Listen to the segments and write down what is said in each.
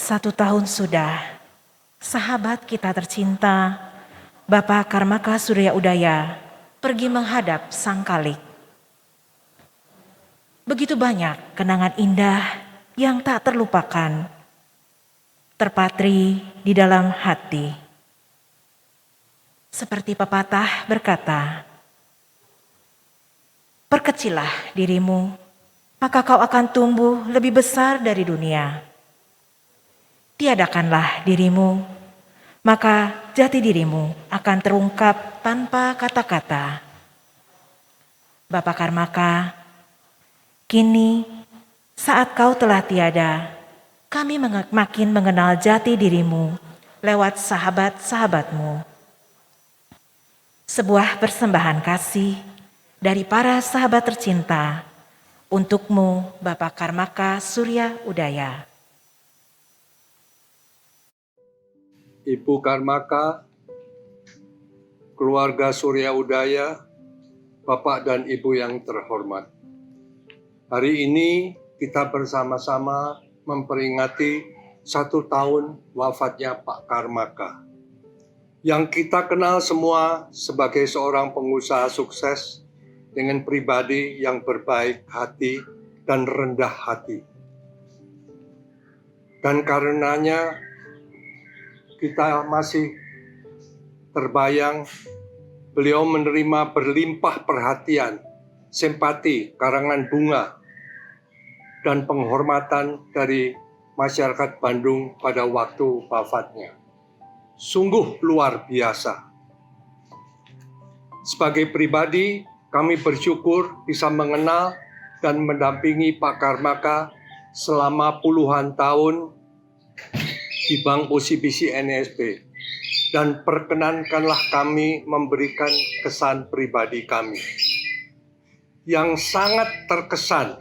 1 tahun sudah, sahabat kita tercinta, Bapak Karmaka Surya Udaya, pergi menghadap Sang Kalik. Begitu banyak kenangan indah yang tak terlupakan, terpatri di dalam hati. Seperti pepatah berkata, "Perkecilah dirimu, maka kau akan tumbuh lebih besar dari dunia. Tiadakanlah dirimu, maka jati dirimu akan terungkap tanpa kata-kata." Bapak Karmaka, kini saat kau telah tiada, kami makin mengenal jati dirimu lewat sahabat-sahabatmu. Sebuah persembahan kasih dari para sahabat tercinta untukmu, Bapak Karmaka Surya Udaya. Ibu Karmaka, keluarga Surya Udaya, Bapak dan Ibu yang terhormat. Hari ini kita bersama-sama memperingati 1 tahun wafatnya Pak Karmaka, yang kita kenal semua sebagai seorang pengusaha sukses dengan pribadi yang berbaik hati dan rendah hati. Dan karenanya kita masih terbayang beliau menerima berlimpah perhatian, simpati, karangan bunga, dan penghormatan dari masyarakat Bandung pada waktu wafatnya. Sungguh luar biasa. Sebagai pribadi, kami bersyukur bisa mengenal dan mendampingi Pak Karmaka selama puluhan tahun di Bank OCBC NSB, dan perkenankanlah kami memberikan kesan pribadi kami. Yang sangat terkesan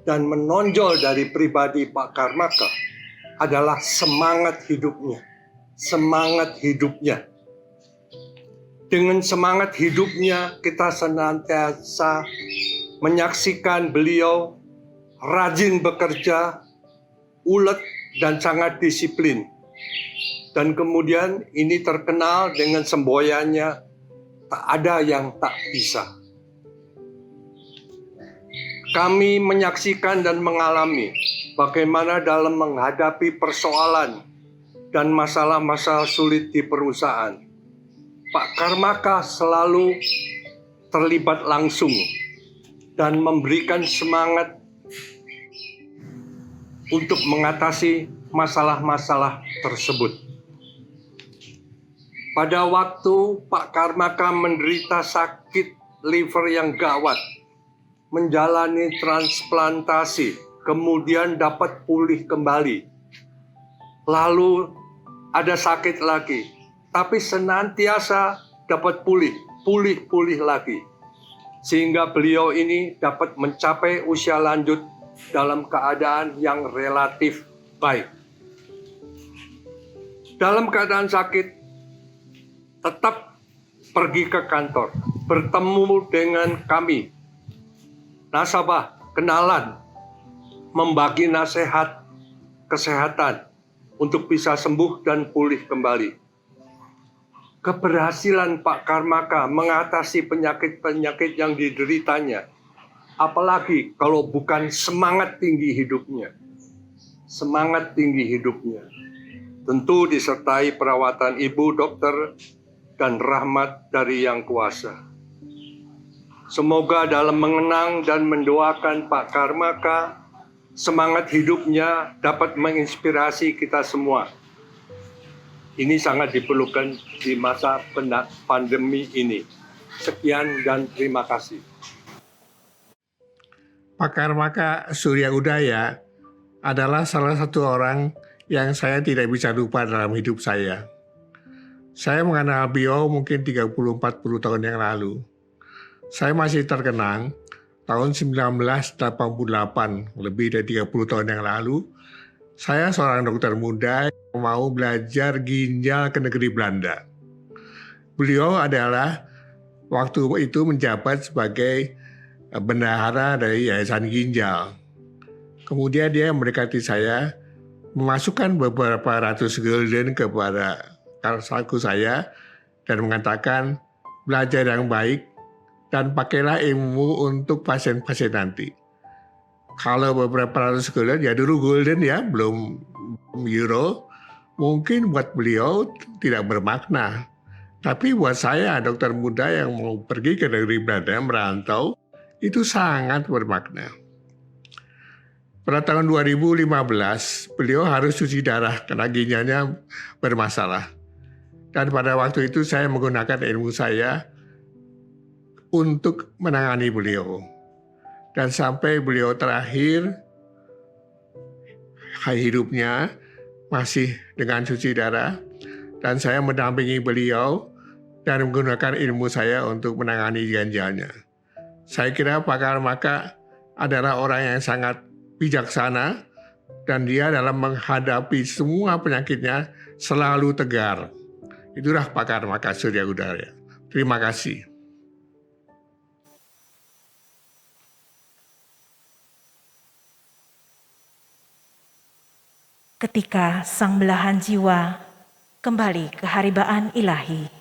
dan menonjol dari pribadi Pak Karmaka adalah semangat hidupnya. Semangat hidupnya. Dengan semangat hidupnya kita senantiasa menyaksikan beliau rajin bekerja, ulet dan sangat disiplin. Dan kemudian ini terkenal dengan semboyannya, tak ada yang tak bisa. Kami menyaksikan dan mengalami bagaimana dalam menghadapi persoalan dan masalah-masalah sulit di perusahaan, Pak Karmaka selalu terlibat langsung dan memberikan semangat untuk mengatasi masalah-masalah tersebut. Pada waktu Pak Karmaka menderita sakit liver yang gawat, menjalani transplantasi, kemudian dapat pulih kembali. Lalu ada sakit lagi, tapi senantiasa dapat pulih lagi. Sehingga beliau ini dapat mencapai usia lanjut dalam keadaan yang relatif baik. Dalam keadaan sakit, tetap pergi ke kantor, bertemu dengan kami, nasabah, kenalan, membagi nasihat kesehatan untuk bisa sembuh dan pulih kembali. Keberhasilan Pak Karmaka mengatasi penyakit-penyakit yang dideritanya, apalagi kalau bukan semangat tinggi hidupnya. Semangat tinggi hidupnya tentu disertai perawatan ibu dokter dan rahmat dari Yang Kuasa. Semoga dalam mengenang dan mendoakan Pak Karmaka, semangat hidupnya dapat menginspirasi kita semua. Ini sangat diperlukan di masa pandemi ini. Sekian dan terima kasih. Pak Karmaka Surya Udaya adalah salah satu orang yang saya tidak bisa lupa dalam hidup saya. Saya mengenal beliau mungkin 30-40 tahun yang lalu. Saya masih terkenang tahun 1988, lebih dari 30 tahun yang lalu, saya seorang dokter muda yang mau belajar ginjal ke negeri Belanda. Beliau adalah waktu itu menjabat sebagai bendahara dari Yayasan Ginjal. Kemudian dia mendekati saya memasukkan beberapa ratus gulden kepada saku saya dan mengatakan, belajar yang baik dan pakailah ilmu untuk pasien-pasien nanti. Kalau beberapa ratus gulden, ya dulu gulden ya, belum euro, mungkin buat beliau tidak bermakna. Tapi buat saya, dokter muda yang mau pergi ke negeri Belanda, merantau, itu sangat bermakna. Pada tahun 2015, beliau harus cuci darah karena ginjalnya bermasalah. Dan pada waktu itu saya menggunakan ilmu saya untuk menangani beliau. Dan sampai beliau terakhir hidupnya masih dengan cuci darah. Dan saya mendampingi beliau dan menggunakan ilmu saya untuk menangani ginjalnya. Saya kira Pak Karmaka adalah orang yang sangat bijaksana dan dia dalam menghadapi semua penyakitnya selalu tegar. Itulah Pak Karmaka Surya Udaya. Terima kasih. Ketika sang belahan jiwa kembali ke haribaan ilahi,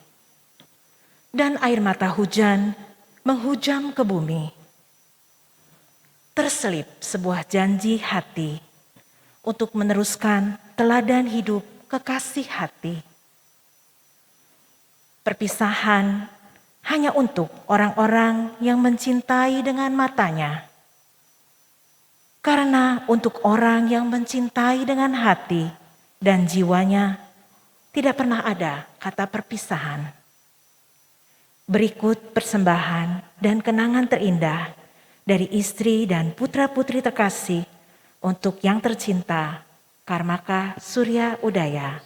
dan air mata hujan menghujam ke bumi, terselip sebuah janji hati untuk meneruskan teladan hidup kekasih hati. Perpisahan hanya untuk orang-orang yang mencintai dengan matanya. Karena untuk orang yang mencintai dengan hati dan jiwanya, tidak pernah ada kata perpisahan. Berikut persembahan dan kenangan terindah dari istri dan putra-putri terkasih untuk yang tercinta, Karmaka Surya Udaya.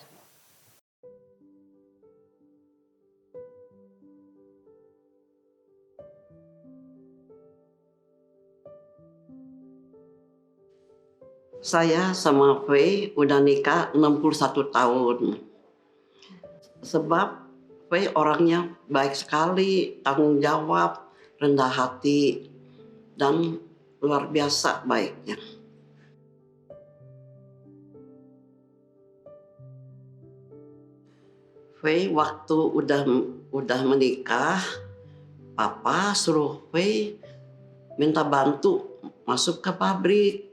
Saya sama Fei udah nikah 61 tahun. Sebab Fei orangnya baik sekali, tanggung jawab, rendah hati, dan luar biasa baiknya. Fei waktu udah menikah, Papa suruh Fei minta bantu masuk ke pabrik.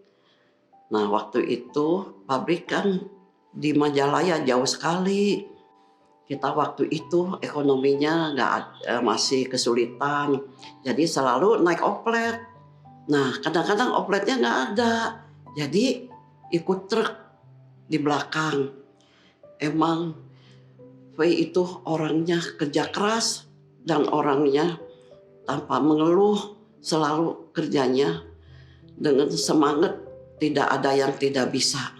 Nah waktu itu pabrik kan di Majalaya jauh sekali. Kita waktu itu ekonominya masih kesulitan. Jadi selalu naik oplet. Nah kadang-kadang opletnya nggak ada. Jadi ikut truk di belakang. Emang Fei itu orangnya kerja keras dan orangnya tanpa mengeluh, selalu kerjanya dengan semangat. Tidak ada yang tidak bisa.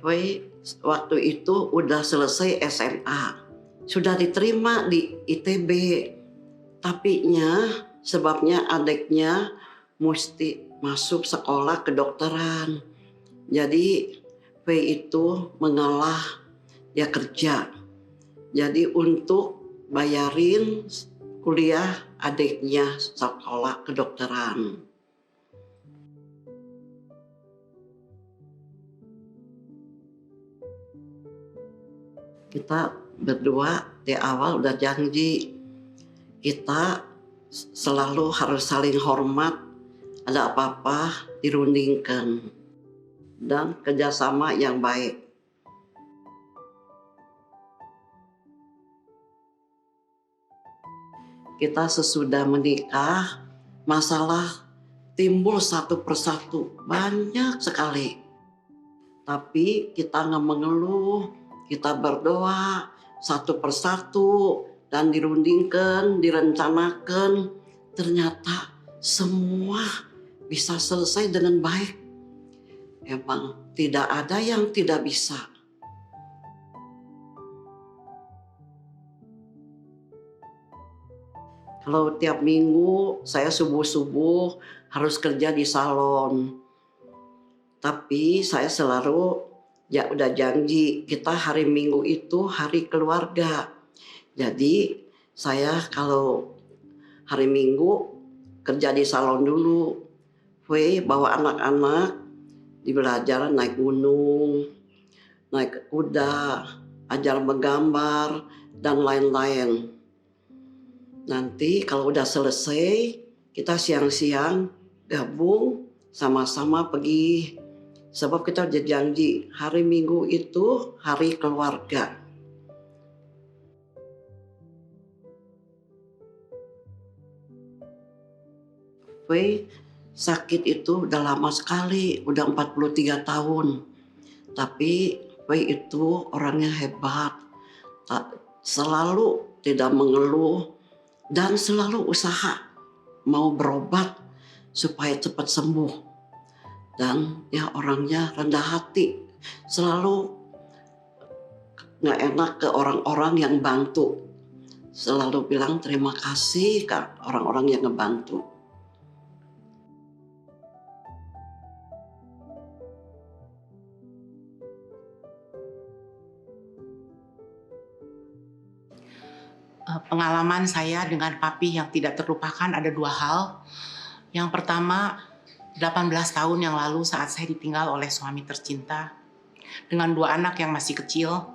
Fei waktu itu udah selesai SMA, sudah diterima di ITB. Tapinya sebabnya adiknya mesti masuk sekolah kedokteran. Jadi Fei itu mengalah, dia kerja. Jadi untuk bayarin kuliah adiknya sekolah kedokteran. Kita berdua di awal udah janji kita selalu harus saling hormat, ada apa-apa dirundingkan dan kerjasama yang baik. Kita sesudah menikah, masalah timbul satu persatu, banyak sekali. Tapi kita nggak mengeluh, kita berdoa satu persatu dan dirundingkan, direncanakan. Ternyata semua bisa selesai dengan baik. Emang tidak ada yang tidak bisa. Kalau tiap minggu saya subuh-subuh harus kerja di salon. Tapi saya selalu udah janji kita hari Minggu itu hari keluarga. Jadi saya kalau hari Minggu kerja di salon dulu. Fei bawa anak-anak di belajar naik gunung, naik kuda, ajar menggambar, dan lain-lain. Nanti kalau udah selesai, kita siang-siang gabung sama-sama pergi. Sebab kita udah janji hari Minggu itu hari keluarga. Fei sakit itu udah lama sekali, udah 43 tahun. Tapi Fei itu orangnya hebat, selalu tidak mengeluh dan selalu usaha mau berobat supaya cepat sembuh. Dan ya orangnya rendah hati, selalu nggak enak ke orang-orang yang bantu. Selalu bilang terima kasih ke orang-orang yang ngebantu. Pengalaman saya dengan papi yang tidak terlupakan ada dua hal. Yang pertama, 18 tahun yang lalu saat saya ditinggal oleh suami tercinta dengan dua anak yang masih kecil.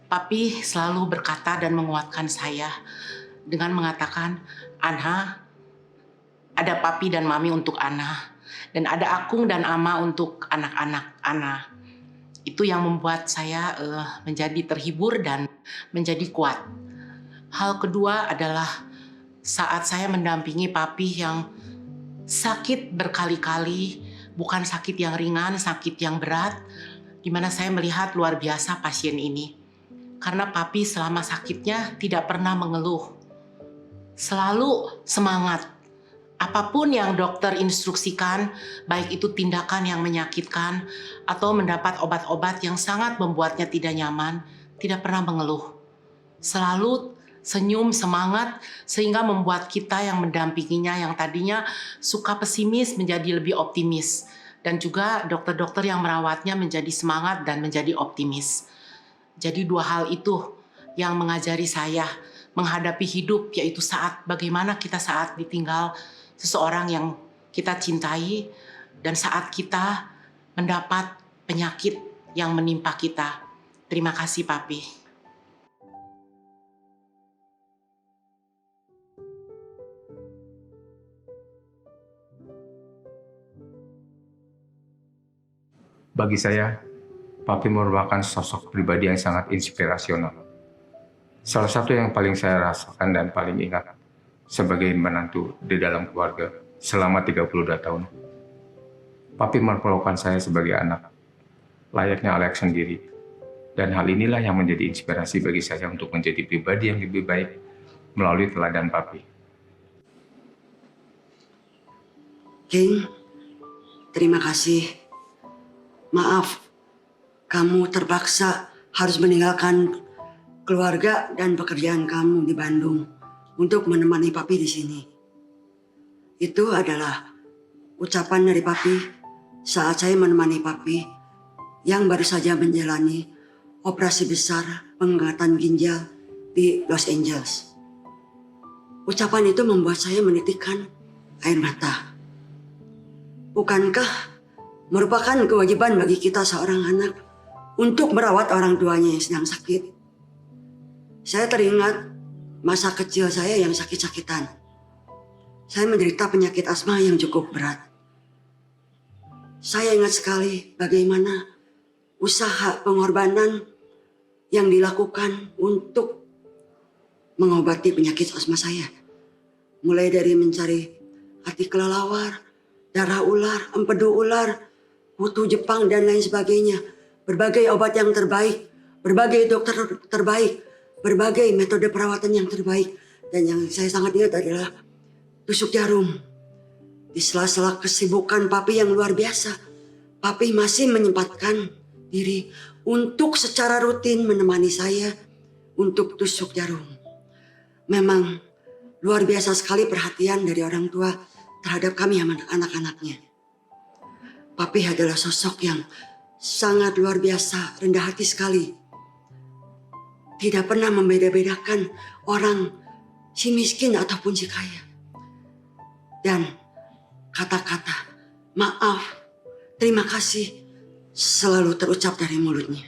Papi selalu berkata dan menguatkan saya dengan mengatakan, "Ana, ada papi dan mami untuk Ana, dan ada akung dan ama untuk anak-anak Ana." Itu yang membuat saya menjadi terhibur dan menjadi kuat. Hal kedua adalah saat saya mendampingi papi yang sakit berkali-kali, bukan sakit yang ringan, sakit yang berat, di mana saya melihat luar biasa pasien ini. Karena papi selama sakitnya tidak pernah mengeluh, selalu semangat. Apapun yang dokter instruksikan, baik itu tindakan yang menyakitkan atau mendapat obat-obat yang sangat membuatnya tidak nyaman, tidak pernah mengeluh. Selalu senyum, semangat, sehingga membuat kita yang mendampinginya yang tadinya suka pesimis menjadi lebih optimis. Dan juga dokter-dokter yang merawatnya menjadi semangat dan menjadi optimis. Jadi dua hal itu yang mengajari saya menghadapi hidup, yaitu bagaimana kita saat ditinggal seseorang yang kita cintai dan saat kita mendapat penyakit yang menimpa kita. Terima kasih, Papi. Bagi saya, Papi merupakan sosok pribadi yang sangat inspirasional. Salah satu yang paling saya rasakan dan paling ingat sebagai menantu di dalam keluarga selama 32 tahun. Papi memperlakukan saya sebagai anak, layaknya Alex sendiri. Dan hal inilah yang menjadi inspirasi bagi saya untuk menjadi pribadi yang lebih baik melalui teladan Papi. King, terima kasih. Maaf, kamu terpaksa harus meninggalkan keluarga dan pekerjaan kamu di Bandung untuk menemani Papi di sini. Itu adalah ucapan dari Papi saat saya menemani Papi yang baru saja menjalani operasi besar pengangkatan ginjal di Los Angeles. Ucapan itu membuat saya menitikkan air mata. Bukankah merupakan kewajiban bagi kita seorang anak untuk merawat orang tuanya yang sedang sakit? Saya teringat masa kecil saya yang sakit-sakitan. Saya menderita penyakit asma yang cukup berat. Saya ingat sekali bagaimana usaha pengorbanan yang dilakukan untuk mengobati penyakit asma saya. Mulai dari mencari hati kelelawar, darah ular, empedu ular, kutu Jepang, dan lain sebagainya. Berbagai obat yang terbaik, berbagai dokter terbaik, berbagai metode perawatan yang terbaik. Dan yang saya sangat ingat adalah tusuk jarum. Di sela-sela kesibukan Papi yang luar biasa, Papi masih menyempatkan diri untuk secara rutin menemani saya untuk tusuk jarum. Memang luar biasa sekali perhatian dari orang tua terhadap kami anak-anaknya. Papi adalah sosok yang sangat luar biasa, rendah hati sekali. Tidak pernah membeda-bedakan orang si miskin ataupun si kaya. Dan kata-kata maaf, terima kasih selalu terucap dari mulutnya.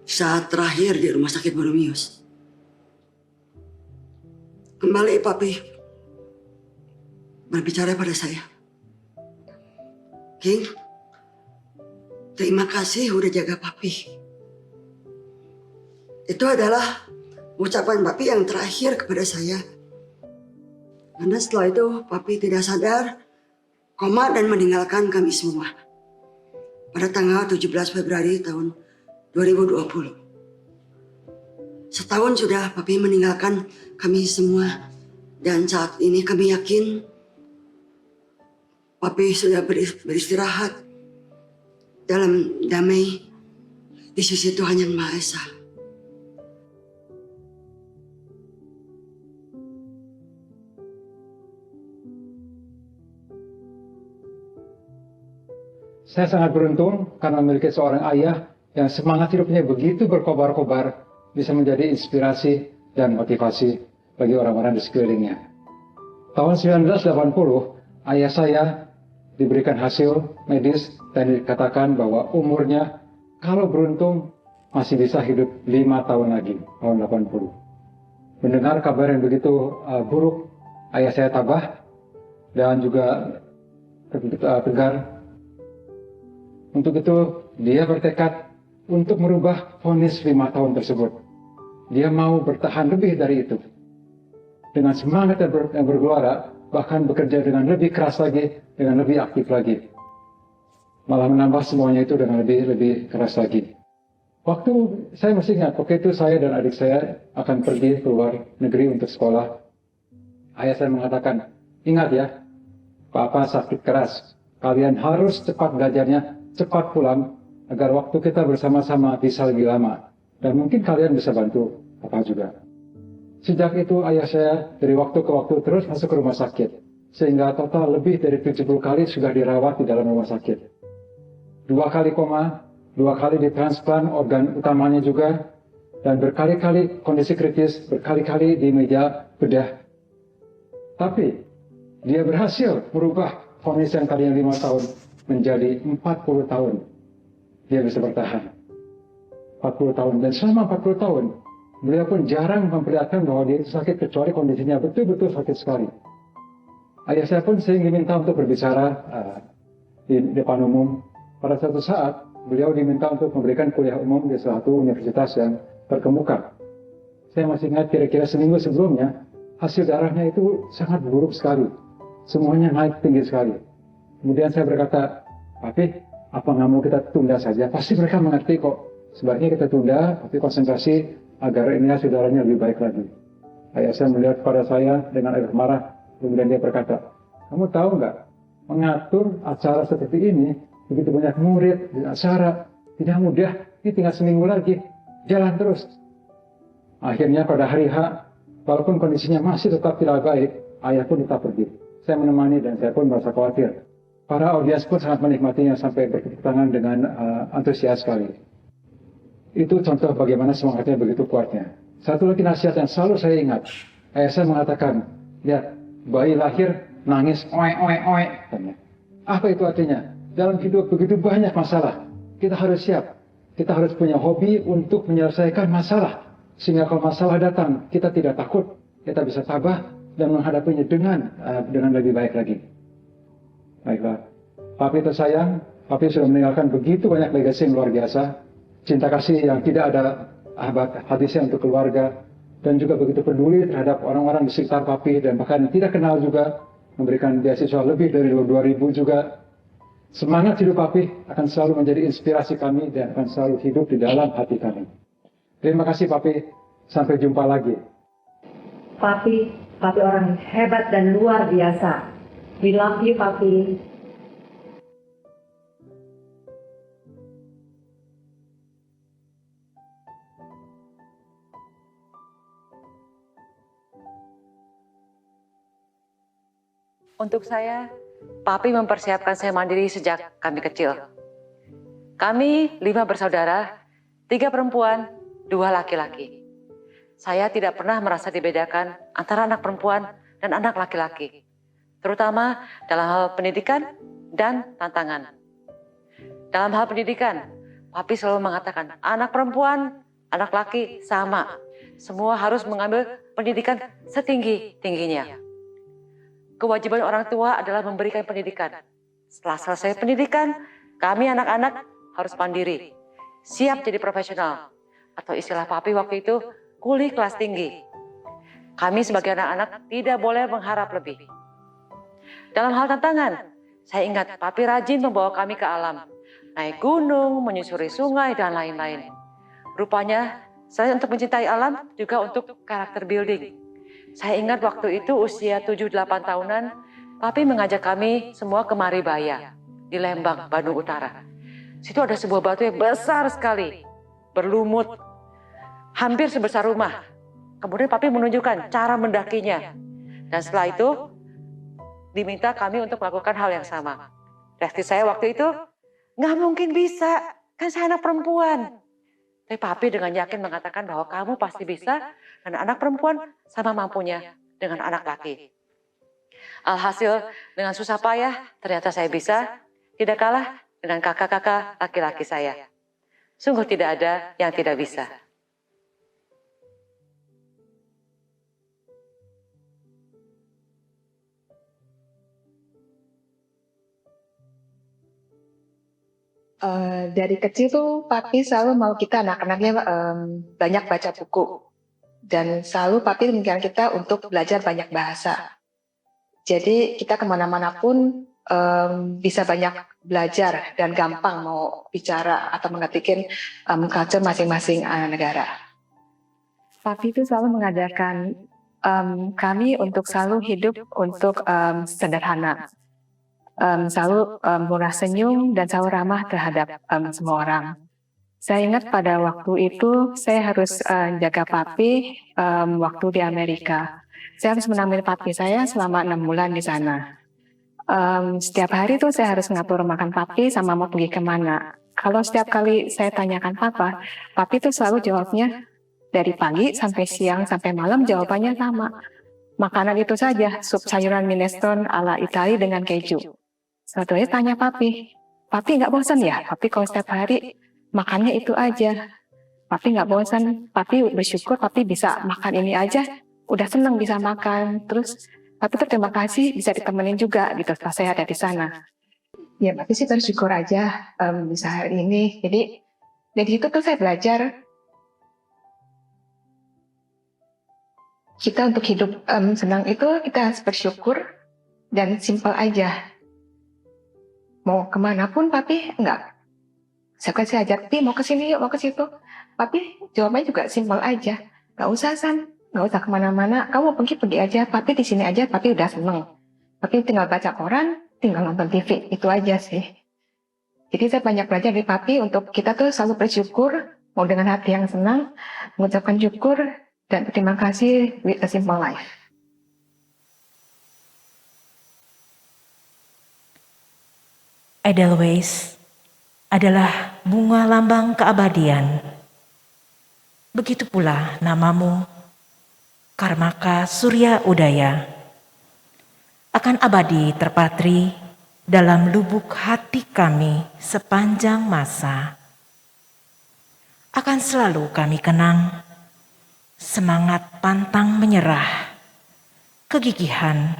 Saat terakhir di rumah sakit Boromius, kembali papi berbicara pada saya. King, terima kasih udah jaga papi. Itu adalah ucapan papi yang terakhir kepada saya. Karena setelah itu papi tidak sadar, koma dan meninggalkan kami semua. Pada tanggal 17 Februari tahun 2020. Setahun sudah papi meninggalkan kami semua. Dan saat ini kami yakin papi sudah beristirahat dalam damai di sisi Tuhan Yang Maha Esa. Saya sangat beruntung karena memiliki seorang ayah yang semangat hidupnya begitu berkobar-kobar, bisa menjadi inspirasi dan motivasi bagi orang-orang di sekelilingnya. Tahun 1980, ayah saya diberikan hasil medis dan dikatakan bahwa umurnya kalau beruntung masih bisa hidup 5 tahun lagi, tahun 80. Mendengar kabar yang begitu buruk, ayah saya tabah dan juga tegar. Untuk itu, dia bertekad untuk merubah vonis 5 tahun tersebut. Dia mau bertahan lebih dari itu. Dengan semangat yang bergelora, bahkan bekerja dengan lebih keras lagi, dengan lebih aktif lagi. Malah menambah semuanya itu dengan lebih keras lagi. Waktu saya masih ingat, waktu itu saya dan adik saya akan pergi keluar negeri untuk sekolah. Ayah saya mengatakan, ingat ya, Papa sakit keras. Kalian harus cepat belajarnya, cepat pulang, agar waktu kita bersama-sama bisa lebih lama. Dan mungkin kalian bisa bantu Papa juga. Sejak itu ayah saya dari waktu ke waktu terus masuk ke rumah sakit. Sehingga total lebih dari 70 kali sudah dirawat di dalam rumah sakit. 2 kali koma, 2 kali ditransplant organ utamanya juga. Dan berkali-kali kondisi kritis, berkali-kali di meja bedah. Tapi dia berhasil merubah vonis yang tadinya 5 tahun menjadi 40 tahun. Dia bisa bertahan. 40 tahun. Dan selama 40 tahun, beliau pun jarang memperlihatkan bahwa dia itu sakit, kecuali kondisinya betul-betul sakit sekali. Ayah saya pun sering diminta untuk berbicara di depan umum. Pada suatu saat, beliau diminta untuk memberikan kuliah umum di salah satu universitas yang terkemuka. Saya masih ingat kira-kira seminggu sebelumnya, hasil darahnya itu sangat buruk sekali. Semuanya naik tinggi sekali. Kemudian saya berkata, Papi, apa nggak mau kita tunda saja? Pasti mereka mengerti kok. Sebaiknya kita tunda, tapi konsentrasi agar ini hasil darahnya lebih baik lagi. Ayah saya melihat kepada saya dengan air marah. Kemudian dia berkata, kamu tahu nggak, mengatur acara seperti ini, begitu banyak murid dan acara, tidak mudah. Ini tinggal seminggu lagi, jalan terus. Akhirnya pada hari H, walaupun kondisinya masih tetap tidak baik, ayah pun tetap pergi. Saya menemani dan saya pun merasa khawatir. Para audiens pun sangat menikmatinya sampai bertepuk tangan dengan antusias sekali. Itu contoh bagaimana semangatnya begitu kuatnya. Satu lagi nasihat yang selalu saya ingat. Ayah saya mengatakan, lihat, bayi lahir nangis, oe. Apa itu artinya? Dalam hidup begitu banyak masalah. Kita harus siap. Kita harus punya hobi untuk menyelesaikan masalah. Sehingga kalau masalah datang, kita tidak takut. Kita bisa tabah dan menghadapinya dengan lebih baik lagi. Baiklah, Papi tersayang, Papi sudah meninggalkan begitu banyak legasi yang luar biasa. Cinta kasih yang tidak ada hadisnya untuk keluarga. Dan juga begitu peduli terhadap orang-orang di sekitar Papi. Dan bahkan yang tidak kenal juga. Memberikan beasiswa lebih dari 2.000 juga. Semangat hidup Papi akan selalu menjadi inspirasi kami. Dan akan selalu hidup di dalam hati kami. Terima kasih Papi, sampai jumpa lagi. Papi orang hebat dan luar biasa. We love you, Papi. Untuk saya, Papi mempersiapkan saya mandiri sejak kami kecil. Kami 5 bersaudara, 3 perempuan, 2 laki-laki. saya tidak pernah merasa dibedakan antara anak perempuan dan anak laki-laki, terutama dalam hal pendidikan dan tantangan. Dalam hal pendidikan, Papi selalu mengatakan anak perempuan, anak laki sama. Semua harus mengambil pendidikan setinggi-tingginya. Kewajiban orang tua adalah memberikan pendidikan. Setelah selesai pendidikan, kami anak-anak harus mandiri, siap jadi profesional. Atau istilah Papi waktu itu, kuli kelas tinggi. Kami sebagai anak-anak tidak boleh mengharap lebih. Dalam hal tantangan, saya ingat Papi rajin membawa kami ke alam. Naik gunung, menyusuri sungai, dan lain-lain. Rupanya, selain untuk mencintai alam, juga untuk karakter building. Saya ingat waktu itu usia 7-8 tahunan, Papi mengajak kami semua ke Maribaya, di Lembang, Bandung Utara. Situ ada sebuah batu yang besar sekali, berlumut, hampir sebesar rumah. Kemudian Papi menunjukkan cara mendakinya. Dan setelah itu, diminta kami untuk melakukan hal yang sama. Reaksi saya waktu itu, nggak mungkin bisa, kan saya anak perempuan. Tapi Papi dengan yakin mengatakan bahwa kamu pasti bisa, dan anak perempuan sama mampunya dengan anak laki. Alhasil, dengan susah payah, ternyata saya bisa, tidak kalah dengan kakak-kakak laki-laki saya. Sungguh tidak ada yang tidak bisa. Dari kecil tuh Papi selalu mau kita anak-anaknya banyak baca buku. Dan selalu Papi mengingatkan kita untuk belajar banyak bahasa. Jadi kita kemana-mana pun bisa banyak belajar dan gampang mau bicara atau mengertikan culture masing-masing negara. Papi itu selalu mengajarkan kami untuk selalu hidup untuk sederhana. Selalu murah senyum dan selalu ramah terhadap semua orang. Saya ingat pada waktu itu saya harus jaga Papi waktu di Amerika. Saya harus menemani Papi saya selama 6 bulan di sana. Setiap hari tuh saya harus ngatur makan Papi sama mau pergi kemana. Kalau setiap kali saya tanyakan Papa, Papi tuh selalu jawabnya dari pagi sampai siang sampai malam jawabannya sama. Makanan itu saja, sup sayuran minestrone ala Italia dengan keju. Suatu hari tanya Papi nggak bosan ya? Papi kalau setiap hari makannya itu aja. Papi nggak bosan, Papi bersyukur Papi bisa makan ini aja, udah seneng bisa makan. Terus Papi terima kasih bisa ditemenin juga gitu setelah saya ada di sana. Ya Papi sih bersyukur aja bisa hari ini. Jadi dari situ tuh saya belajar kita untuk hidup senang itu kita harus bersyukur dan simpel aja. Mau kemana pun Papi enggak. Saya ajak, Pi mau ke sini yuk, mau ke situ. Papi jawabnya juga simpel aja. Enggak usah San, enggak usah kemana-mana. Kamu mau pergi aja. Papi di sini aja. Papi udah seneng. Papi tinggal baca koran, tinggal nonton TV. Itu aja sih. Jadi saya banyak belajar dari Papi untuk kita tuh selalu bersyukur, mau dengan hati yang senang, mengucapkan syukur dan terima kasih with a simple life. Edelweiss adalah bunga lambang keabadian. Begitu pula namamu, Karmaka Surya Udaya, akan abadi terpatri dalam lubuk hati kami sepanjang masa. Akan selalu kami kenang semangat pantang menyerah, kegigihan,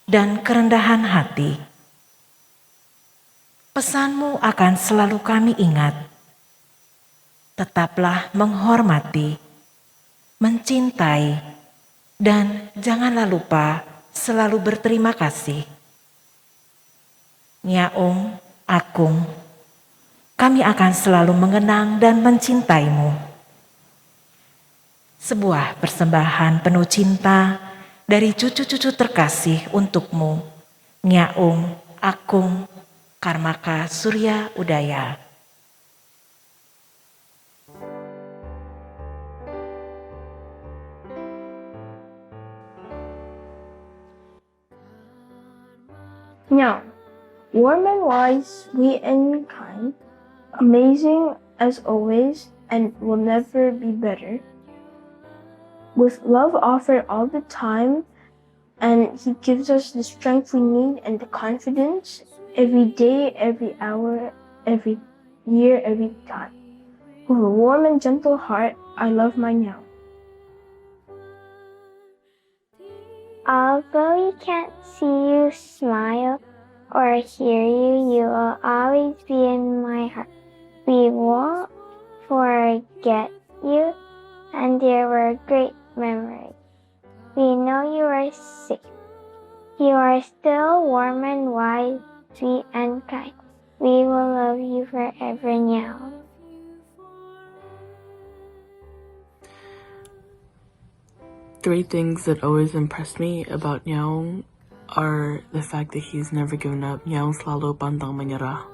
dan kerendahan hati. Pesanmu akan selalu kami ingat. Tetaplah menghormati, mencintai, dan janganlah lupa selalu berterima kasih. Nyaung, Akung, kami akan selalu mengenang dan mencintaimu. Sebuah persembahan penuh cinta dari cucu-cucu terkasih untukmu, Nyaung, Akung, Karmaka Surya Udaya. Now, warm and wise, sweet and kind, amazing as always, and will never be better. with love offered all the time, and He gives us the strength we need and the confidence every day, every hour, every year, every time. With a warm and gentle heart, I love my Nyao. Although we can't see you smile or hear you, you will always be in my heart. We won't forget you, and there were great memories. We know you are safe. You are still warm and wise, sweet and kind. We will love you forever now. Three things that always impress me about Nyaong are the fact that he's never given up. Nyaong selalu pantang menyerah.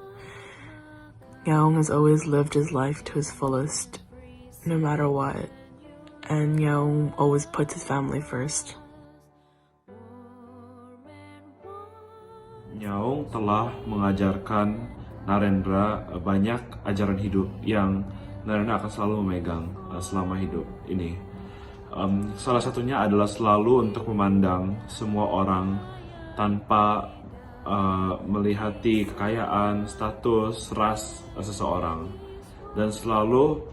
Nyaong has always lived his life to his fullest, no matter what. And Nyaong always puts his family first. Nyaong telah mengajarkan Narendra banyak ajaran hidup yang Narendra akan selalu memegang selama hidup ini. Salah satunya adalah selalu untuk memandang semua orang tanpa melihati kekayaan, status, ras seseorang, dan selalu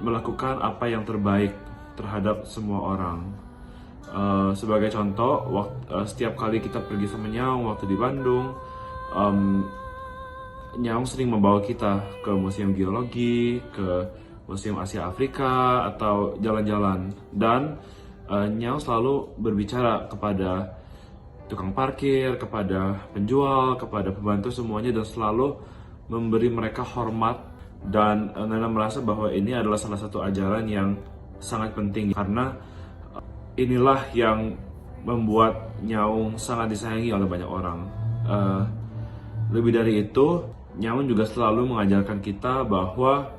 melakukan apa yang terbaik terhadap semua orang. Sebagai contoh, setiap kali kita pergi sama Nyaong waktu di Bandung, Nyaong sering membawa kita ke museum geologi, ke Museum Asia Afrika, atau jalan-jalan. Dan Nyaong selalu berbicara kepada tukang parkir, kepada penjual, kepada pembantu semuanya, dan selalu memberi mereka hormat. Dan Nana merasa bahwa ini adalah salah satu ajaran yang sangat penting, karena inilah yang membuat Nyaong sangat disayangi oleh banyak orang. Lebih dari itu, Nyaong juga selalu mengajarkan kita bahwa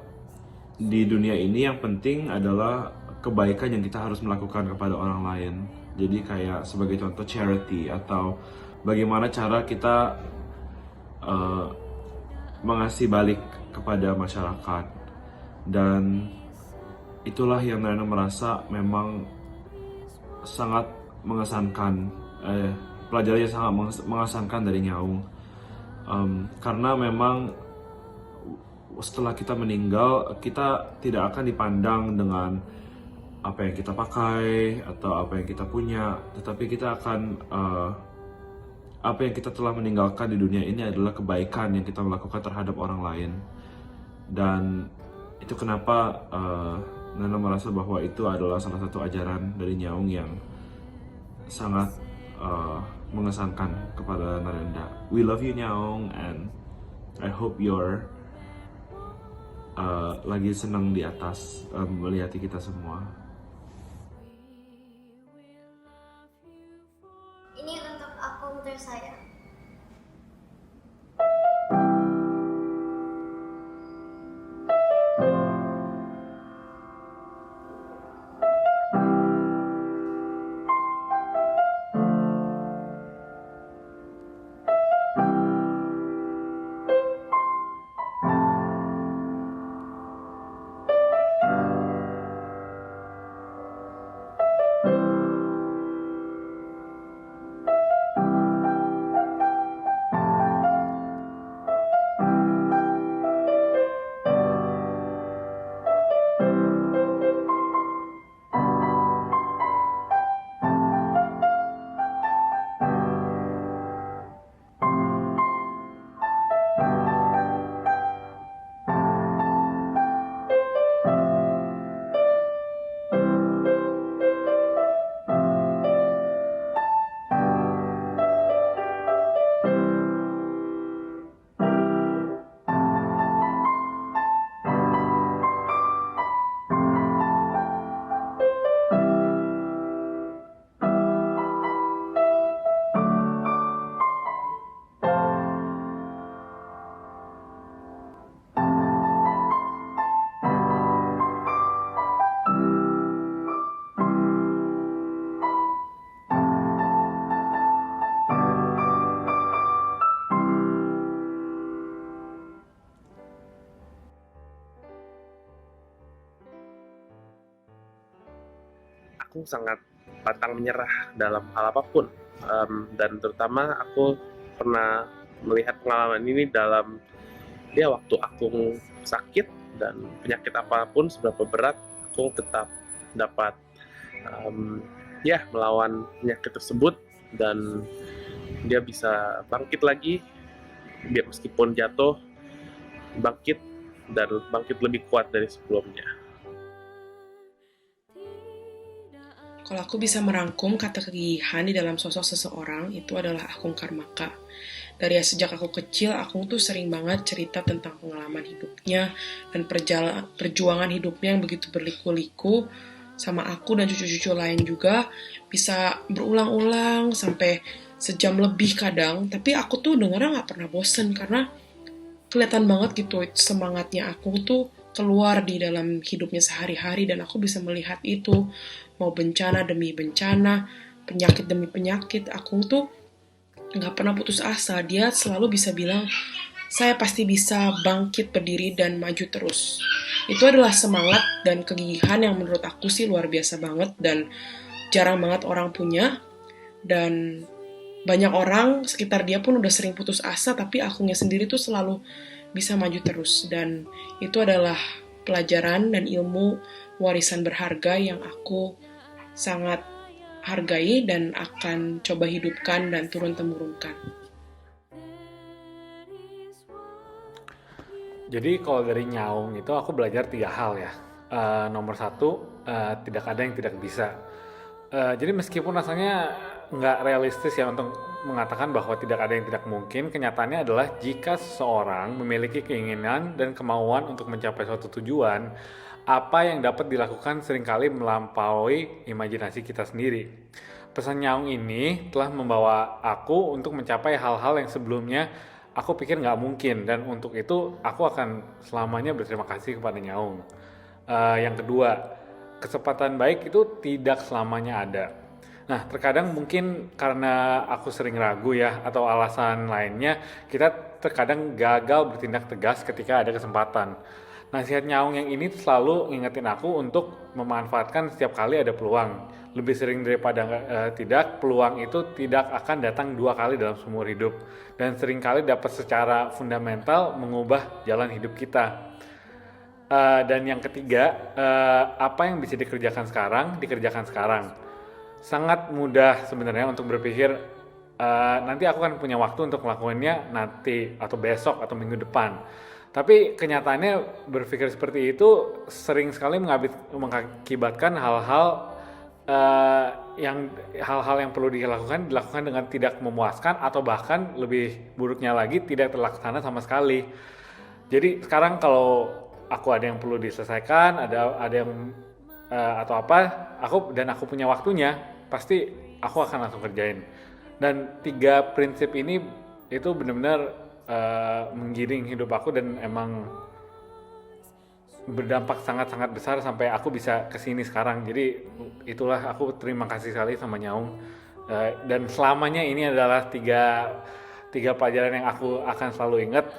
di dunia ini yang penting adalah kebaikan yang kita harus melakukan kepada orang lain. Jadi kayak sebagai contoh charity, atau bagaimana cara kita mengasih balik kepada masyarakat. Dan itulah yang Nana merasa memang sangat mengesankan, pelajaran yang sangat mengesankan dari Nyaong. Karena memang setelah kita meninggal, kita tidak akan dipandang dengan apa yang kita pakai atau apa yang kita punya, tetapi kita akan apa yang kita telah meninggalkan di dunia ini adalah kebaikan yang kita melakukan terhadap orang lain. Dan itu kenapa Nana merasa bahwa itu adalah salah satu ajaran dari Nyaong yang sangat mengesankan kepada Narendra. We love you, Nyaong, and I hope you're lagi senang di atas melihati kita semua. Ini untuk aku tersayang. aku sangat pantang menyerah dalam hal apapun. Dan terutama aku pernah melihat pengalaman ini dalam waktu aku sakit dan penyakit apapun seberapa berat, aku tetap dapat melawan penyakit tersebut dan dia bisa bangkit lagi, dia meskipun jatuh bangkit dan bangkit lebih kuat dari sebelumnya. Kalau aku bisa merangkum kata kegigihan di dalam sosok seseorang, itu adalah Akung Karmaka. Dari sejak aku kecil, Akung tuh sering banget cerita tentang pengalaman hidupnya dan perjuangan hidupnya yang begitu berliku-liku. Sama aku dan cucu-cucu lain juga bisa berulang-ulang sampai sejam lebih kadang. Tapi aku tuh dengarnya gak pernah bosen karena kelihatan banget gitu semangatnya Akung tuh keluar di dalam hidupnya sehari-hari dan aku bisa melihat itu. Mau bencana demi bencana, penyakit demi penyakit, Akung tuh gak pernah putus asa. Dia selalu bisa bilang, saya pasti bisa bangkit berdiri dan maju terus. Itu adalah semangat dan kegigihan yang menurut aku sih luar biasa banget dan jarang banget orang punya. Dan banyak orang sekitar dia pun udah sering putus asa, tapi Akungnya sendiri tuh selalu bisa maju terus. Dan itu adalah pelajaran dan ilmu warisan berharga yang aku sangat hargai dan akan coba hidupkan dan turun-temurunkan. Jadi kalau dari Nyaung itu aku belajar 3 hal ya. Nomor 1, tidak ada yang tidak bisa. Jadi meskipun rasanya nggak realistis ya untuk mengatakan bahwa tidak ada yang tidak mungkin, kenyataannya adalah jika seseorang memiliki keinginan dan kemauan untuk mencapai suatu tujuan, apa yang dapat dilakukan seringkali melampaui imajinasi kita sendiri. Pesan Nyaung ini telah membawa aku untuk mencapai hal-hal yang sebelumnya aku pikir nggak mungkin, dan untuk itu aku akan selamanya berterima kasih kepada Nyaung. Yang kedua, kesempatan baik itu tidak selamanya ada. Nah, terkadang mungkin karena aku sering ragu ya, atau alasan lainnya, kita terkadang gagal bertindak tegas ketika ada kesempatan. Nasihat Nyaung yang ini selalu ngingetin aku untuk memanfaatkan setiap kali ada peluang. Lebih sering daripada tidak, peluang itu tidak akan datang 2 kali dalam seumur hidup. Dan seringkali dapat secara fundamental mengubah jalan hidup kita. Dan yang ketiga, apa yang bisa dikerjakan sekarang. Sangat mudah sebenarnya untuk berpikir, nanti aku akan punya waktu untuk melakukannya nanti, atau besok, atau minggu depan. Tapi kenyataannya berpikir seperti itu sering sekali mengakibatkan hal-hal yang perlu dilakukan dengan tidak memuaskan, atau bahkan lebih buruknya lagi tidak terlaksana sama sekali. Jadi sekarang kalau aku ada yang perlu diselesaikan, ada yang atau apa, aku punya waktunya, pasti aku akan langsung kerjain. Dan 3 prinsip ini itu benar-benar menggiring hidup aku dan emang berdampak sangat-sangat besar sampai aku bisa kesini sekarang. Jadi itulah, aku terima kasih sekali sama Nyaung, dan selamanya ini adalah tiga pelajaran yang aku akan selalu ingat,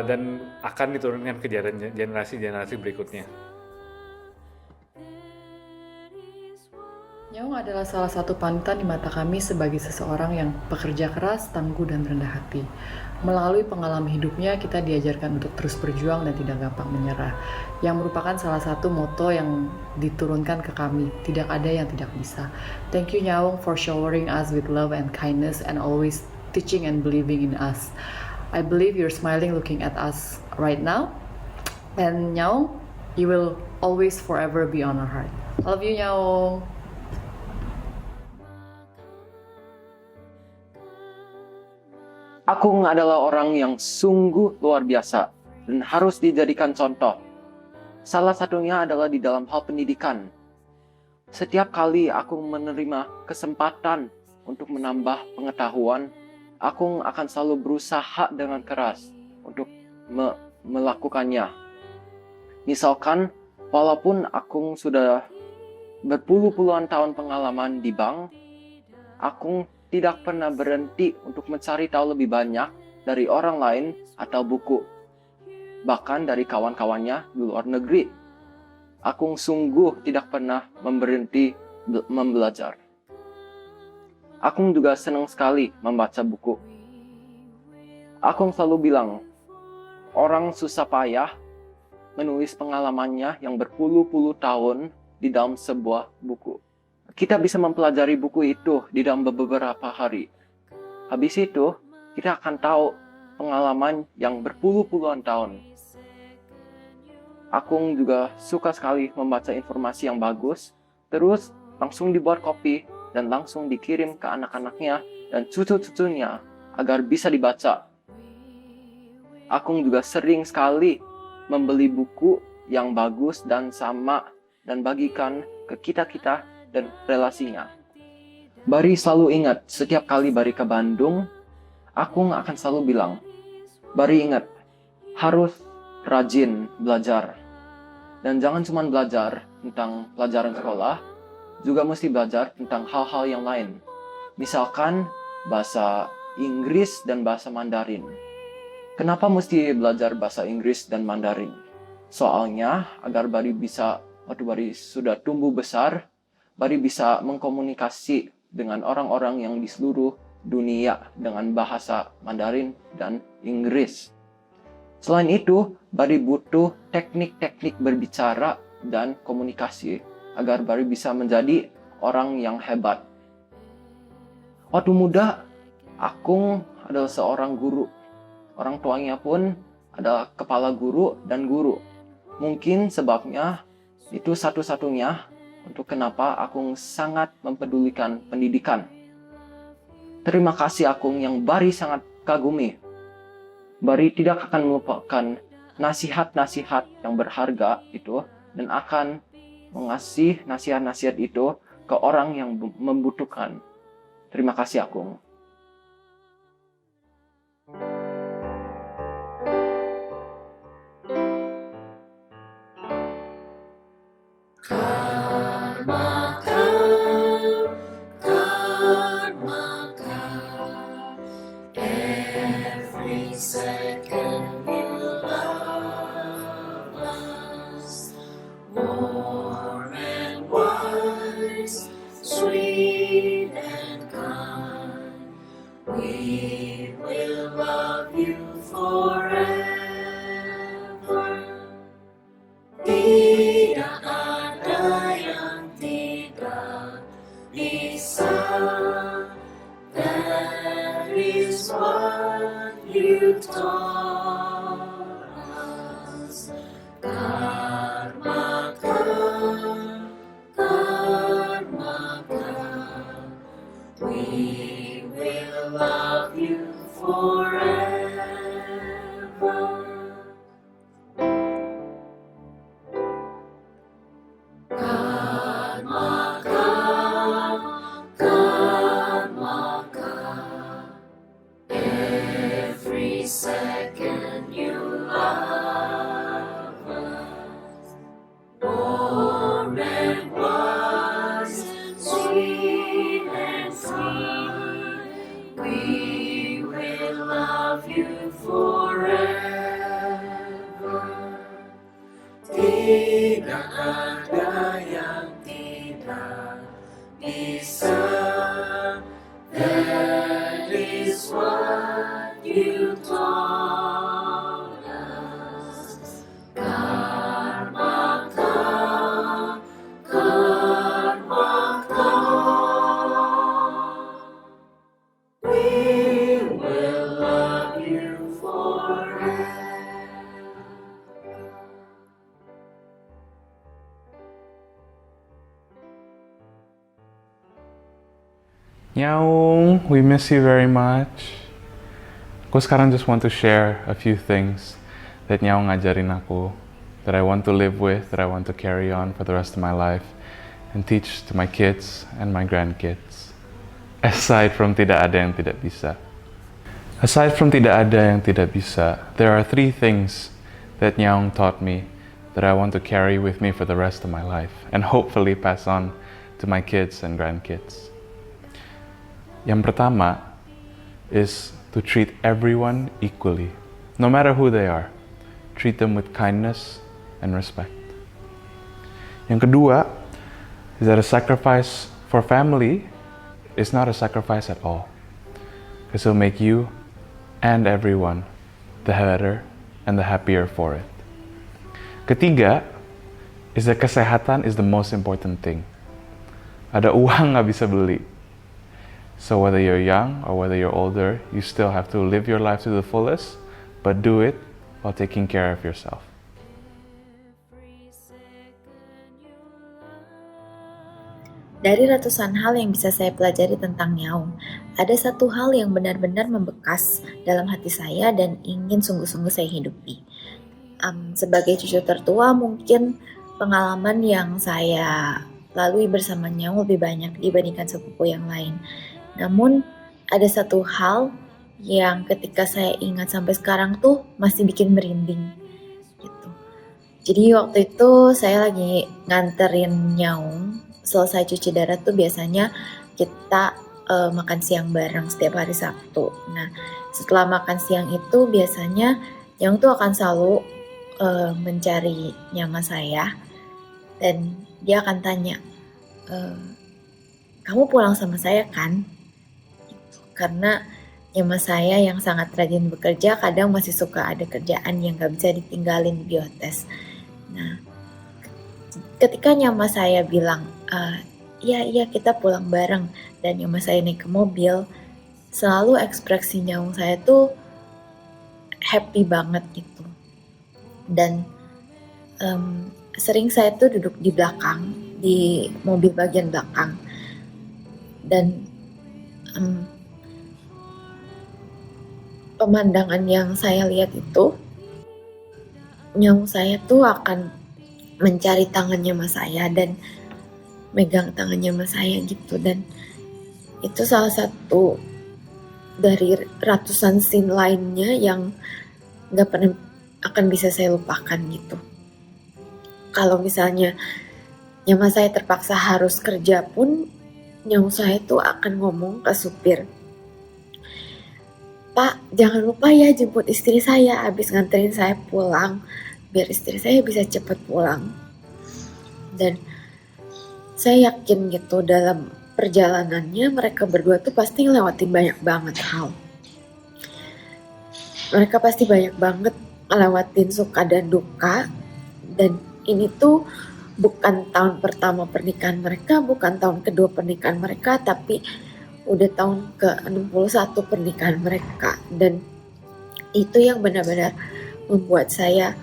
dan akan diturunkan ke generasi berikutnya. Nyaung adalah salah satu panutan di mata kami sebagai seseorang yang pekerja keras, tangguh, dan rendah hati. Melalui pengalaman hidupnya, kita diajarkan untuk terus berjuang dan tidak gampang menyerah, yang merupakan salah satu moto yang diturunkan ke kami, tidak ada yang tidak bisa. Thank you Nyaung for showering us with love and kindness and always teaching and believing in us. I believe you're smiling looking at us right now, and Nyaung, you will always forever be on our heart. I love you Nyaung. Akung adalah orang yang sungguh luar biasa dan harus dijadikan contoh. Salah satunya adalah di dalam hal pendidikan. Setiap kali Akung menerima kesempatan untuk menambah pengetahuan, Akung akan selalu berusaha dengan keras untuk melakukannya. Misalkan, walaupun Akung sudah berpuluh-puluhan tahun pengalaman di bank, Akung tidak pernah berhenti untuk mencari tahu lebih banyak dari orang lain atau buku, bahkan dari kawan-kawannya di luar negeri. Akung sungguh tidak pernah berhenti membelajar. Akung juga senang sekali membaca buku. Akung selalu bilang, orang susah payah menulis pengalamannya yang berpuluh-puluh tahun di dalam sebuah buku. Kita bisa mempelajari buku itu di dalam beberapa hari. Habis itu, kita akan tahu pengalaman yang berpuluh-puluhan tahun. Akung juga suka sekali membaca informasi yang bagus, terus langsung dibuat kopi dan langsung dikirim ke anak-anaknya dan cucu-cucunya agar bisa dibaca. Akung juga sering sekali membeli buku yang bagus dan sama dan bagikan ke kita-kita dan relasinya. Bari selalu ingat, setiap kali Bari ke Bandung, Akung akan selalu bilang, Bari ingat, harus rajin belajar. Dan jangan cuma belajar tentang pelajaran sekolah, juga mesti belajar tentang hal-hal yang lain. Misalkan bahasa Inggris dan bahasa Mandarin. Kenapa mesti belajar bahasa Inggris dan Mandarin? Soalnya agar Bari bisa, waktu Bari sudah tumbuh besar, Bari bisa mengkomunikasi dengan orang-orang yang di seluruh dunia dengan bahasa Mandarin dan Inggris. Selain itu, Bari butuh teknik-teknik berbicara dan komunikasi agar Bari bisa menjadi orang yang hebat. Waktu muda, Akung adalah seorang guru. Orang tuanya pun adalah kepala guru dan guru. Mungkin sebabnya itu satu-satunya untuk kenapa Akung sangat mempedulikan pendidikan. Terima kasih Akung yang Bari sangat kagumi. Bari tidak akan melupakan nasihat-nasihat yang berharga itu dan akan mengasih nasihat-nasihat itu ke orang yang membutuhkan. Terima kasih Akung. Nyaung, we miss you very much. Aku sekarang just want to share a few things that Nyaung ngajarin aku, that I want to live with, that I want to carry on for the rest of my life, and teach to my kids and my grandkids. Aside from tidak ada yang tidak bisa. Aside from tidak ada yang tidak bisa, there are 3 things that Nyaung taught me that I want to carry with me for the rest of my life, and hopefully pass on to my kids and grandkids. Yang pertama is to treat everyone equally, no matter who they are. Treat them with kindness and respect. Yang kedua is that a sacrifice for family is not a sacrifice at all. Because it'll make you and everyone the better and the happier for it. Ketiga is that kesehatan is the most important thing. Ada uang nggak bisa beli. So whether you're young or whether you're older, you still have to live your life to the fullest, but do it while taking care of yourself. Dari ratusan hal yang bisa saya pelajari tentang Nyaung, ada satu hal yang benar-benar membekas dalam hati saya dan ingin sungguh-sungguh saya hidupi. Sebagai cucu tertua, mungkin pengalaman yang saya lalui bersama Nyaung lebih banyak dibandingkan sepupu yang lain. Namun, ada satu hal yang ketika saya ingat sampai sekarang tuh masih bikin merinding. Gitu. Jadi waktu itu saya lagi nganterin Nyaung, selesai cuci darah tuh biasanya kita makan siang bareng setiap hari Sabtu. Nah, setelah makan siang itu biasanya Nyaung tuh akan selalu mencari nyama saya dan dia akan tanya, kamu pulang sama saya kan? Gitu. Karena nyama saya yang sangat rajin bekerja kadang masih suka ada kerjaan yang gak bisa ditinggalin di biotes. Nah, ketika nyama saya bilang, iya kita pulang bareng dan nyama saya naik ke mobil, selalu ekspresi Nyaung saya tuh happy banget gitu. Dan sering saya tuh duduk di belakang, di mobil bagian belakang. Dan pemandangan yang saya lihat itu, Nyaung saya tuh akan mencari tangannya mas saya dan megang tangannya mas saya gitu. Dan itu salah satu dari ratusan scene lainnya yang gak pernah akan bisa saya lupakan gitu. Kalau misalnya nyama saya terpaksa harus kerja pun, Nyaung saya tuh akan ngomong ke supir, Pak, jangan lupa ya jemput istri saya habis nganterin saya pulang, biar istri saya bisa cepat pulang. Dan saya yakin gitu dalam perjalanannya mereka berdua tuh pasti ngelewatin banyak banget hal. Mereka pasti banyak banget ngelewatin suka dan duka. Dan ini tuh bukan tahun pertama pernikahan mereka, bukan tahun kedua pernikahan mereka, tapi udah tahun ke-61 pernikahan mereka. Dan itu yang benar-benar membuat saya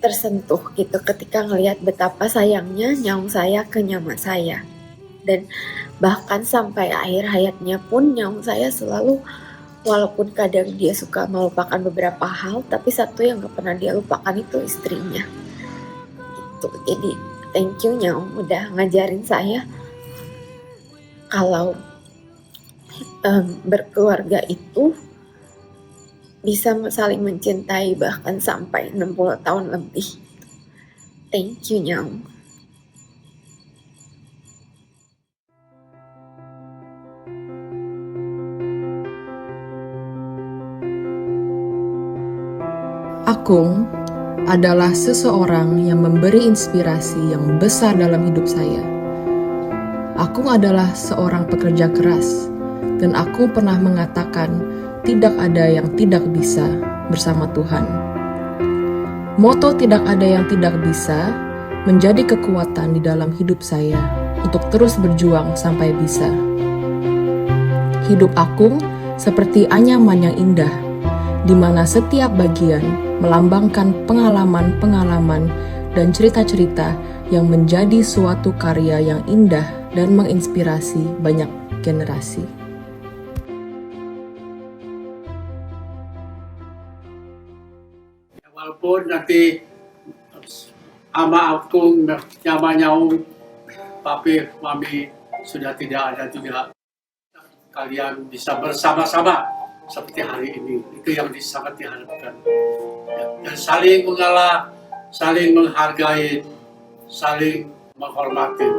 tersentuh gitu ketika ngelihat betapa sayangnya Nyaung saya ke nyama saya. Dan bahkan sampai akhir hayatnya pun Nyaung saya selalu, walaupun kadang dia suka melupakan beberapa hal, tapi satu yang gak pernah dia lupakan itu istrinya gitu. Jadi thank you Nyaung udah ngajarin saya kalau berkeluarga itu bisa saling mencintai bahkan sampai 60 tahun lebih. Thank you Nyaung. Akung adalah seseorang yang memberi inspirasi yang besar dalam hidup saya. Akung adalah seorang pekerja keras, dan aku pernah mengatakan tidak ada yang tidak bisa bersama Tuhan. Moto tidak ada yang tidak bisa menjadi kekuatan di dalam hidup saya untuk terus berjuang sampai bisa. Hidup Akung seperti anyaman yang indah, di mana setiap bagian melambangkan pengalaman-pengalaman dan cerita-cerita yang menjadi suatu karya yang indah dan menginspirasi banyak generasi. Walaupun nanti ama Akung, nyama Nyaung, papi, mami sudah tidak ada juga, kalian bisa bersama-sama seperti hari ini. Itu yang sangat diharapkan. Dan saling mengalah, saling menghargai, saling menghormati.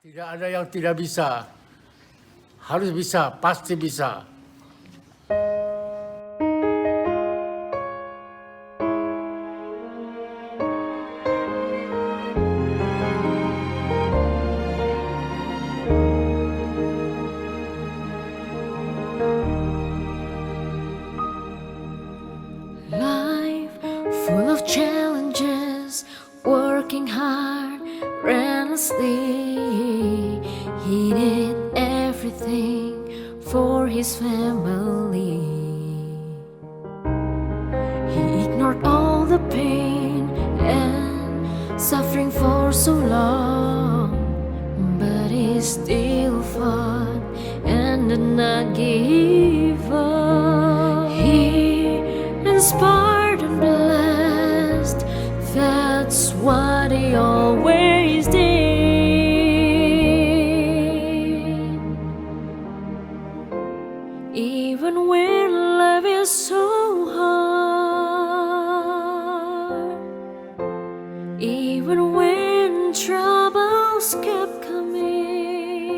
Tidak ada yang tidak bisa. Harus bisa, pasti bisa. honestly, he did everything for his family. He ignored all the pain and suffering for so long, but he still fought and did not give up. He inspired and blessed, that's what he always did. Even when life is so hard, even when troubles kept coming,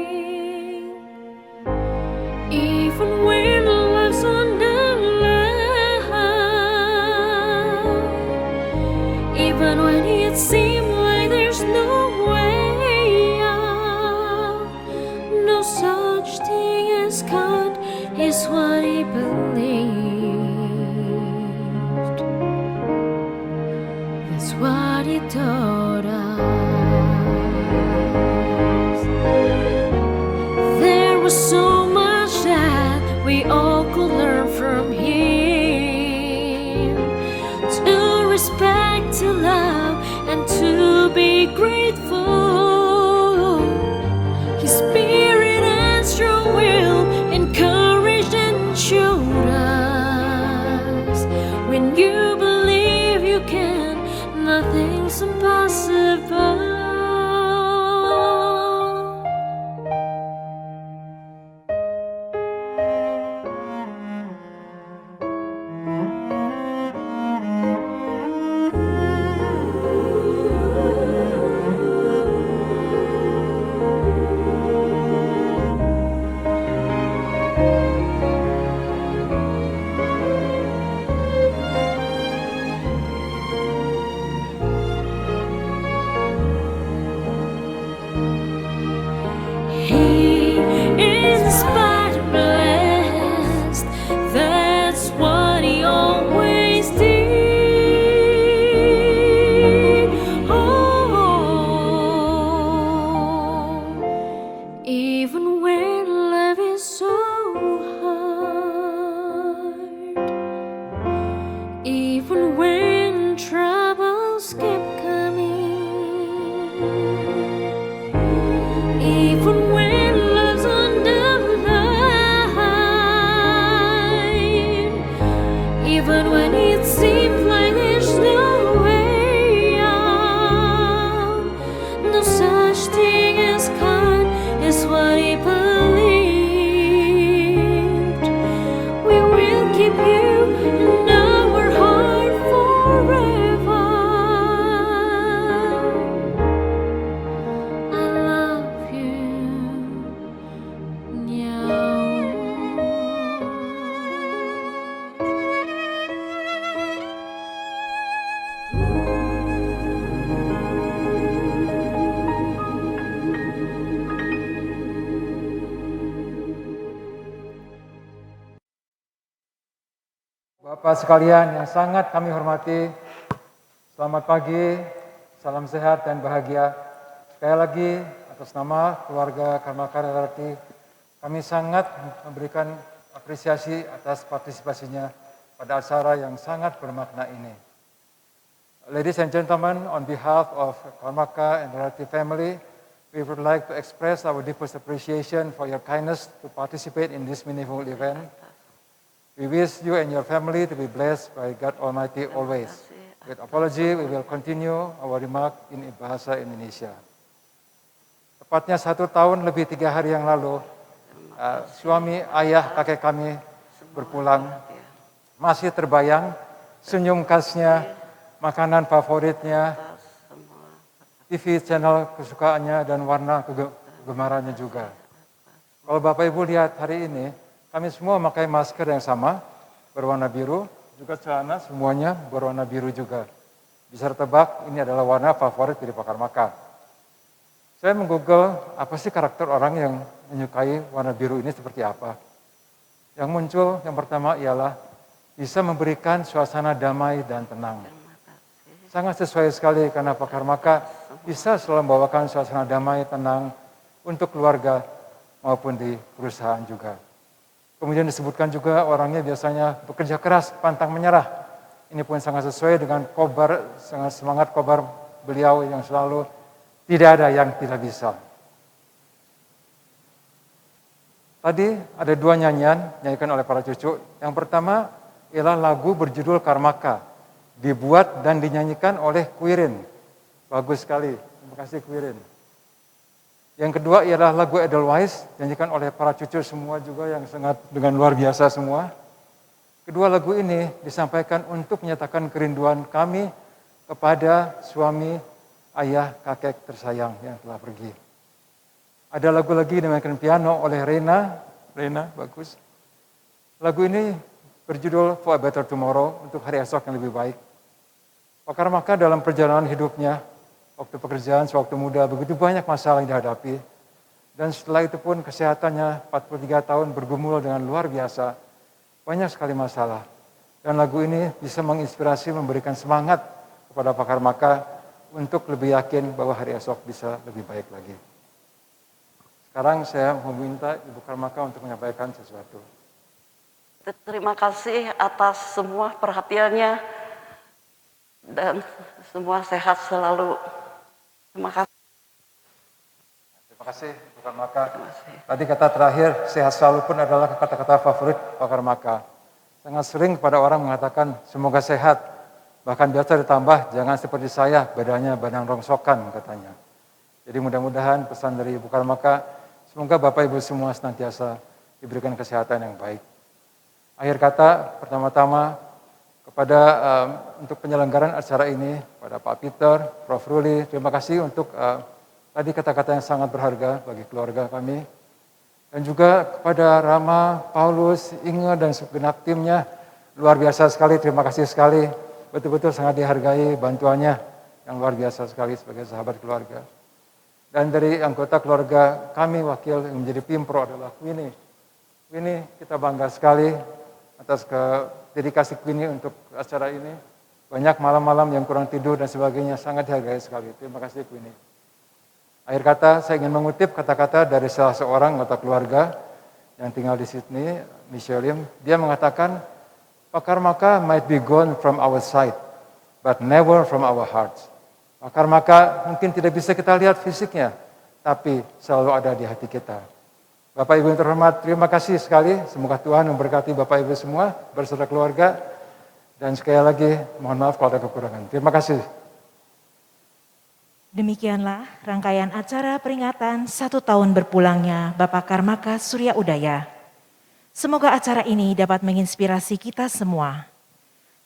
even when life's on the line, even when it seemed like there's no way out, no such thing as God is what he believed. That's what he taught us. There was so much that we all could learn from him, to respect, to love, and to be grateful. His spirit and strong will encouraged and showed us, when you believe you can, nothing's impossible. He inspired and blessed, that's what he always did. Oh, even when life is so hard, even when troubles kept coming, even when love's on the line, even when it seems like there's no way out, no such thing as God is what he believed. We will keep you in our heart forever. I love you, Bapak sekalian yang sangat kami hormati, selamat pagi, salam sehat dan bahagia. Sekali lagi, atas nama keluarga Karmaka LRT, kami sangat memberikan apresiasi atas partisipasinya pada acara yang sangat bermakna ini. Ladies and gentlemen, on behalf of Karmaka and LRT family, we would like to express our deepest appreciation for your kindness to participate in this meaningful event. We wish you and your family to be blessed by God Almighty always. With apology, we will continue our remark in bahasa Indonesia. Tepatnya 1 tahun lebih 3 hari yang lalu, suami, ayah, kakek kami berpulang. Masih terbayang senyum khasnya, makanan favoritnya, TV channel kesukaannya, dan warna kegemarannya juga. Kalau Bapak Ibu lihat hari ini, kami semua memakai masker yang sama, berwarna biru, juga celana semuanya berwarna biru juga. Bisa tebak, ini adalah warna favorit dari Pak Karmaka. Saya menggoogle, apa sih karakter orang yang menyukai warna biru ini seperti apa? Yang muncul yang pertama ialah bisa memberikan suasana damai dan tenang. sangat sesuai sekali karena Pak Karmaka bisa selalu membawakan suasana damai, tenang untuk keluarga maupun di perusahaan juga. Kemudian disebutkan juga orangnya biasanya bekerja keras, pantang menyerah. Ini pun sangat sesuai dengan kobar, sangat semangat kobar beliau yang selalu tidak ada yang tidak bisa. Tadi ada dua nyanyian dinyanyikan oleh para cucu. Yang pertama ialah lagu berjudul Karmaka, dibuat dan dinyanyikan oleh Quirin. Bagus sekali, terima kasih Quirin. Yang kedua ialah lagu Edelweiss, dinyanyikan oleh para cucu semua juga yang sangat dengan luar biasa semua. Kedua lagu ini disampaikan untuk menyatakan kerinduan kami kepada suami, ayah, kakek tersayang yang telah pergi. Ada lagu lagi dimainkan piano oleh Rena, bagus. Lagu ini berjudul For a Better Tomorrow, untuk hari esok yang lebih baik. Pak Karmaka dalam perjalanan hidupnya, waktu pekerjaan, sewaktu muda, begitu banyak masalah yang dihadapi. Dan setelah itu pun kesehatannya 43 tahun bergumul dengan luar biasa. Banyak sekali masalah. Dan lagu ini bisa menginspirasi, memberikan semangat kepada Pak Karmaka untuk lebih yakin bahwa hari esok bisa lebih baik lagi. Sekarang saya meminta Ibu Karmaka untuk menyampaikan sesuatu. Terima kasih atas semua perhatiannya dan semua sehat selalu. Terima kasih. Terima kasih Ibu Karmaka. Tadi kata terakhir, sehat selalu pun adalah kata-kata favorit Pak Karmaka. Sangat sering kepada orang mengatakan semoga sehat. Bahkan biasa ditambah, jangan seperti saya, badannya badan rongsokan katanya. Jadi mudah-mudahan pesan dari Ibu Karmaka, semoga Bapak Ibu semua senantiasa diberikan kesehatan yang baik. Akhir kata, pertama-tama kepada untuk penyelenggaraan acara ini, pada Pak Peter, Prof. Ruli, terima kasih untuk tadi kata-kata yang sangat berharga bagi keluarga kami. Dan juga kepada Rama, Paulus, Inge, dan segenap timnya, luar biasa sekali, terima kasih sekali. Betul-betul sangat dihargai bantuannya yang luar biasa sekali sebagai sahabat keluarga. Dan dari anggota keluarga kami, wakil yang menjadi Pimpro adalah Winnie. Winnie, kita bangga sekali atas dedikasi Winnie untuk acara ini. Banyak malam-malam yang kurang tidur dan sebagainya, sangat dihargai sekali. Terima kasih Winnie. Akhir kata, saya ingin mengutip kata-kata dari salah seorang anggota keluarga yang tinggal di Sydney, Michelle Lim. Dia mengatakan, Pak Karmaka might be gone from our sight, but never from our hearts. Pak Karmaka mungkin tidak bisa kita lihat fisiknya, tapi selalu ada di hati kita. Bapak Ibu yang terhormat, terima kasih sekali. Semoga Tuhan memberkati Bapak Ibu semua beserta keluarga. Dan sekali lagi, mohon maaf kalau ada kekurangan. Terima kasih. Demikianlah rangkaian acara peringatan 1 tahun berpulangnya Bapak Karmaka Surya Udaya. Semoga acara ini dapat menginspirasi kita semua.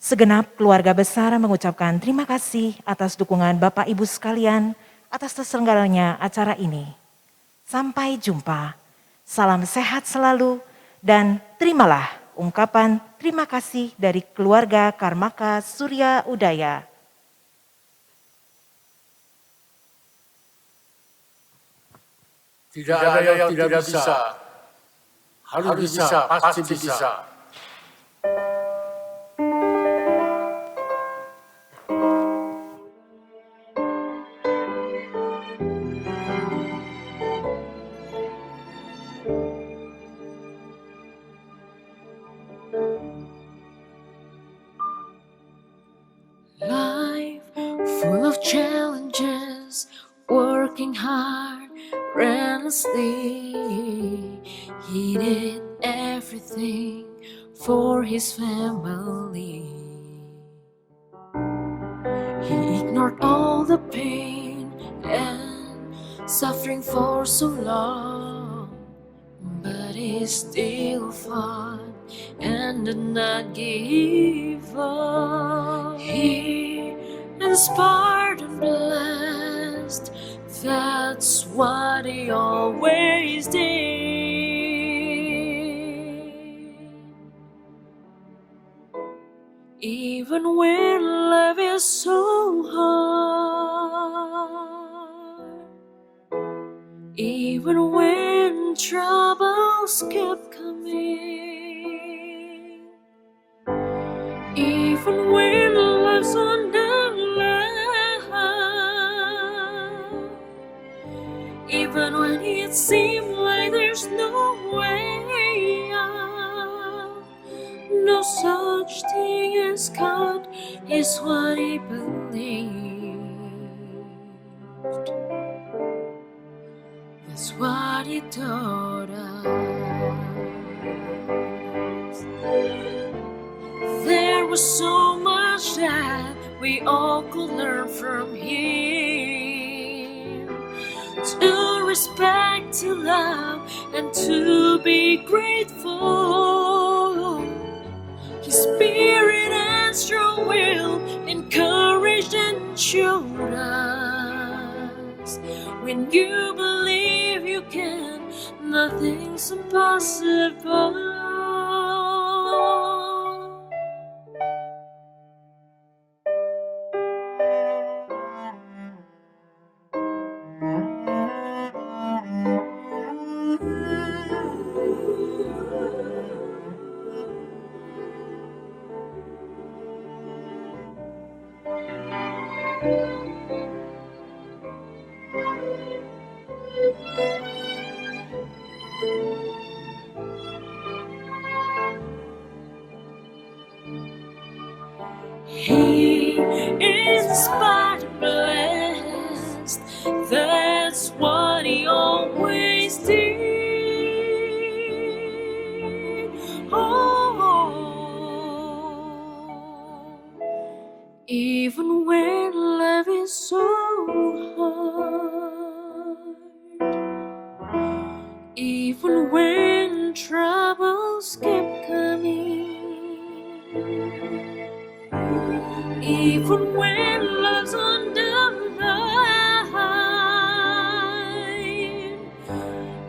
Segenap keluarga besar mengucapkan terima kasih atas dukungan Bapak Ibu sekalian atas terselenggaranya acara ini. Sampai jumpa. Salam sehat selalu dan terimalah ungkapan terima kasih dari keluarga Karmaka Surya Udaya. Tidak ada yang tidak bisa. Harus bisa, pasti bisa. Life full of challenges, working hard, relentlessly. He did everything for his family. He ignored all the pain and suffering for so long, but he still fought and did not give up. He inspired and blessed, that's what he always did. Even when life is so hard, even when troubles kept coming, even when life's on the line, even when it seemed like there's no way out. No such thing as God is what he believed. That's what he taught us. There was so much that we all could learn from him. To respect, to love, and to be grateful. His spirit and strong will encouraged and showed us. When you believe you can, nothing's impossible. He is inspired and blessed. That's what he always did. Oh, even when life is so hard, even when troubles keep coming. Even when love's on the line,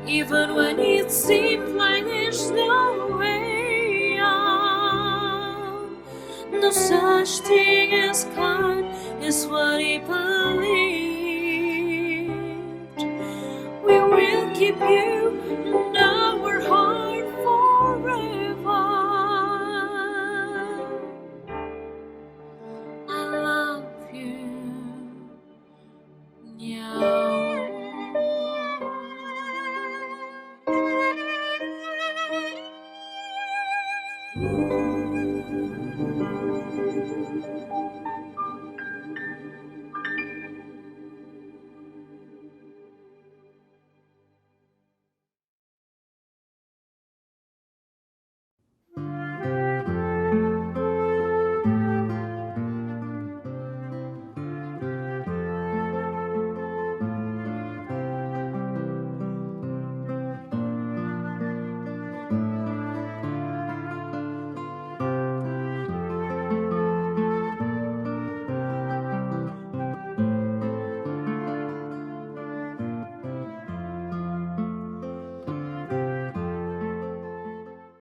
even when it seems like there's no way out, no such thing as God is what he believed. We will keep you in our heart forever. I love you, Nyaw.